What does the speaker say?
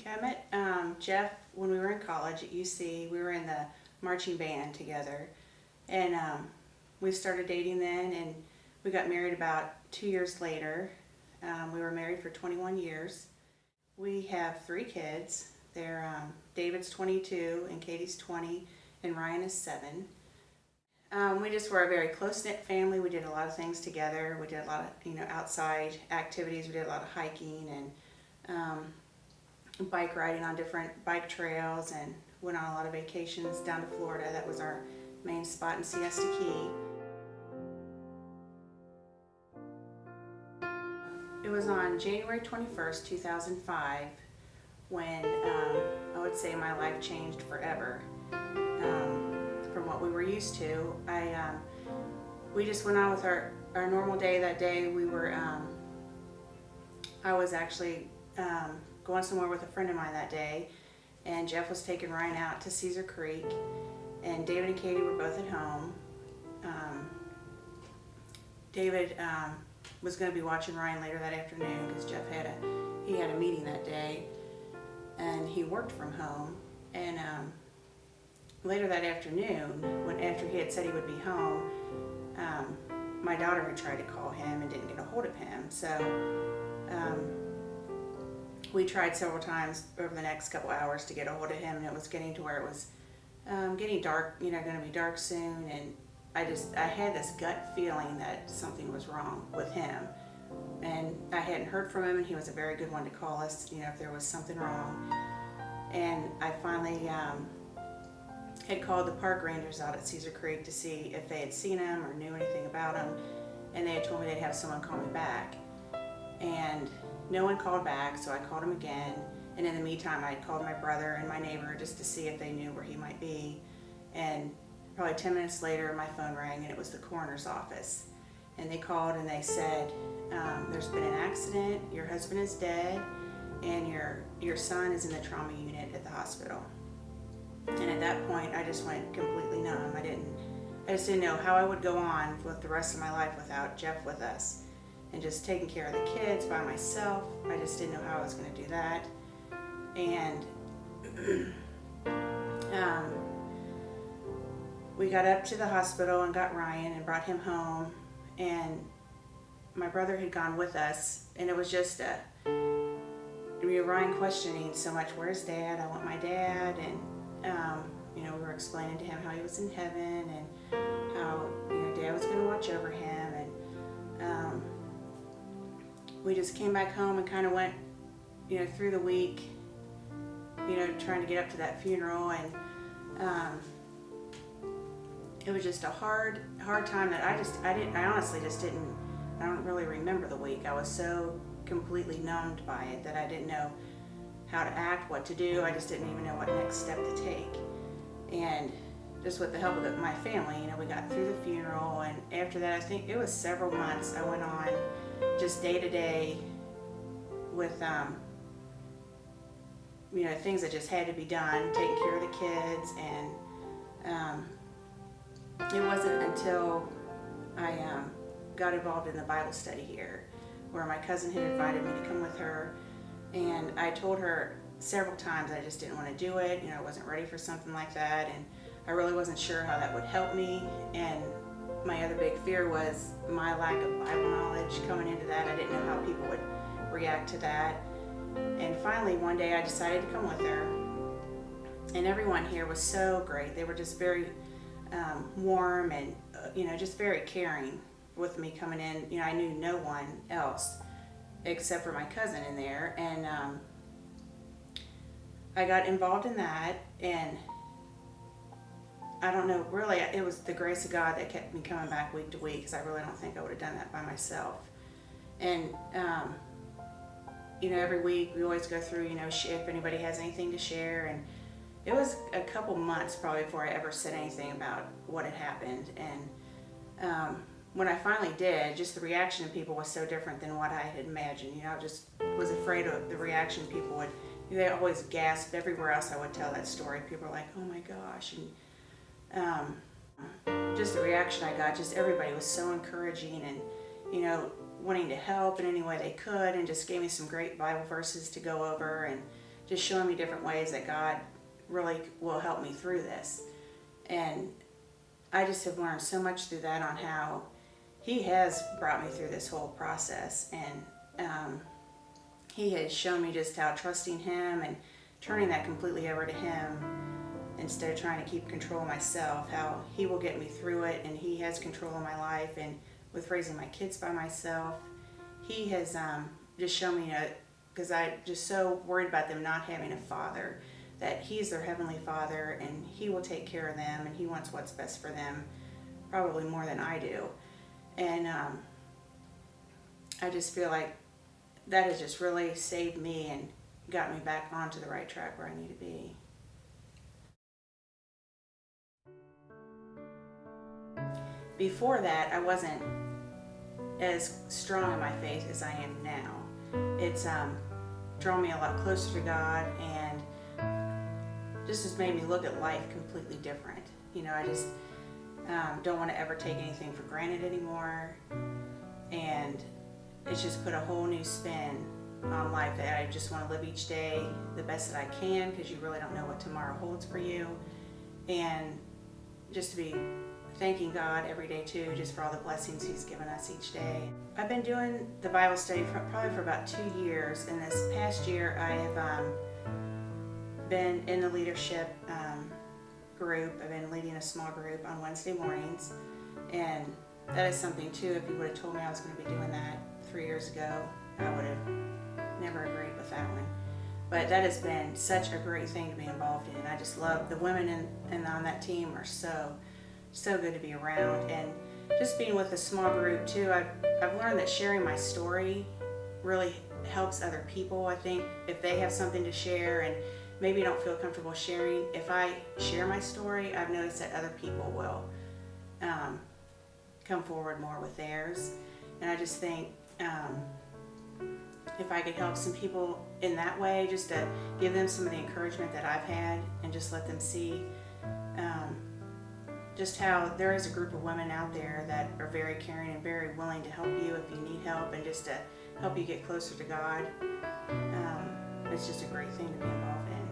I met Jeff when we were in college at UC. We were in the marching band together, and we started dating then, and we got married about 2 years later. We were married for 21 years. We have 3 kids. They're David's 22, and Katie's 20, and Ryan is 7. We just were a very close-knit family. We did a lot of things together. We did a lot of outside activities. We did a lot of hiking and bike riding on different bike trails, and went on a lot of vacations down to Florida. That was our main spot in Siesta Key. It was on January 21st, 2005 when I would say my life changed forever. From what we were used to. We just went on with our normal day. That day we were, I was actually going somewhere with a friend of mine that day, and Jeff was taking Ryan out to Caesar Creek, and David and Katie were both at home. David was going to be watching Ryan later that afternoon because Jeff had a meeting that day, and he worked from home. And later that afternoon, after he had said he would be home, my daughter had tried to call him and didn't get a hold of him. So we tried several times over the next couple hours to get a hold of him, and it was getting to where it was getting dark, going to be dark soon, and I had this gut feeling that something was wrong with him. And I hadn't heard from him, and he was a very good one to call us, if there was something wrong. And I finally had called the park rangers out at Caesar Creek to see if they had seen him or knew anything about him, and they had told me they'd have someone call me back. And no one called back, so I called him again, and in the meantime I had called my brother and my neighbor just to see if they knew where he might be. And probably 10 minutes later my phone rang, and it was the coroner's office, and they called and they said, there's been an accident, your husband is dead, and your son is in the trauma unit at the hospital. And at that point, I just went completely numb. I just didn't know how I would go on with the rest of my life without Jeff with us, and just taking care of the kids by myself. I just didn't know how I was going to do that. And we got up to the hospital and got Ryan and brought him home, and my brother had gone with us, and it was just Ryan questioning so much, where's Dad? I want my dad. And we were explaining to him how he was in heaven, and how Dad was going to watch over him. And we just came back home and kind of went through the week trying to get up to that funeral. And it was just a hard time that I honestly just didn't, I don't really remember the week. I was so completely numbed by it that I didn't know how to act, what to do. I just didn't even know what next step to take. And just with the help of my family, we got through the funeral, and after that, I think it was several months I went on just day to day with things that just had to be done, taking care of the kids. And it wasn't until I got involved in the Bible study here, where my cousin had invited me to come with her, and I told her several times I just didn't want to do it. I wasn't ready for something like that, and I really wasn't sure how that would help me. And my other big fear was my lack of Bible knowledge coming into that. I didn't know how people would react to that. And finally one day I decided to come with her, and everyone here was so great. They were just very warm and just very caring with me coming in. I knew no one else except for my cousin in there, and I got involved in that, and I don't know, really it was the grace of God that kept me coming back week to week, because I really don't think I would have done that by myself. And every week we always go through if anybody has anything to share, and it was a couple months probably before I ever said anything about what had happened. And when I finally did, just the reaction of people was so different than what I had imagined. I just was afraid of the reaction people would. They always gasped everywhere else I would tell that story. People were like, "Oh my gosh!" And just the reaction I got, just everybody was so encouraging, and wanting to help in any way they could, and just gave me some great Bible verses to go over, and just showing me different ways that God really will help me through this. And I just have learned so much through that on how He has brought me through this whole process. And He has shown me just how trusting Him and turning that completely over to Him instead of trying to keep control of myself, how He will get me through it, and He has control of my life. And with raising my kids by myself, He has just shown me, because I'm just so worried about them not having a father, that He's their Heavenly Father, and He will take care of them, and He wants what's best for them, probably more than I do. And I just feel like that has just really saved me and got me back onto the right track where I need to be. Before that, I wasn't as strong in my faith as I am now. It's drawn me a lot closer to God, and just has made me look at life completely different. I just don't want to ever take anything for granted anymore, and it's just put a whole new spin on life, that I just want to live each day the best that I can, because you really don't know what tomorrow holds for you, and just to be thanking God every day too, just for all the blessings He's given us each day. I've been doing the Bible study probably for about 2 years, and this past year I have been in the leadership group. I've been leading a small group on Wednesday mornings, and that is something too, if you would have told me I was going to be doing that 3 years ago, I would have never agreed with that one. But that has been such a great thing to be involved in. I just love the women and on that team are so good to be around. And just being with a small group too, I've learned that sharing my story really helps other people. I think if they have something to share and maybe don't feel comfortable sharing, if I share my story, I've noticed that other people will come forward more with theirs. And I just think if I could help some people in that way, just to give them some of the encouragement that I've had, and just let them see just how there is a group of women out there that are very caring and very willing to help you if you need help, and just to help you get closer to God. It's just a great thing to be involved in.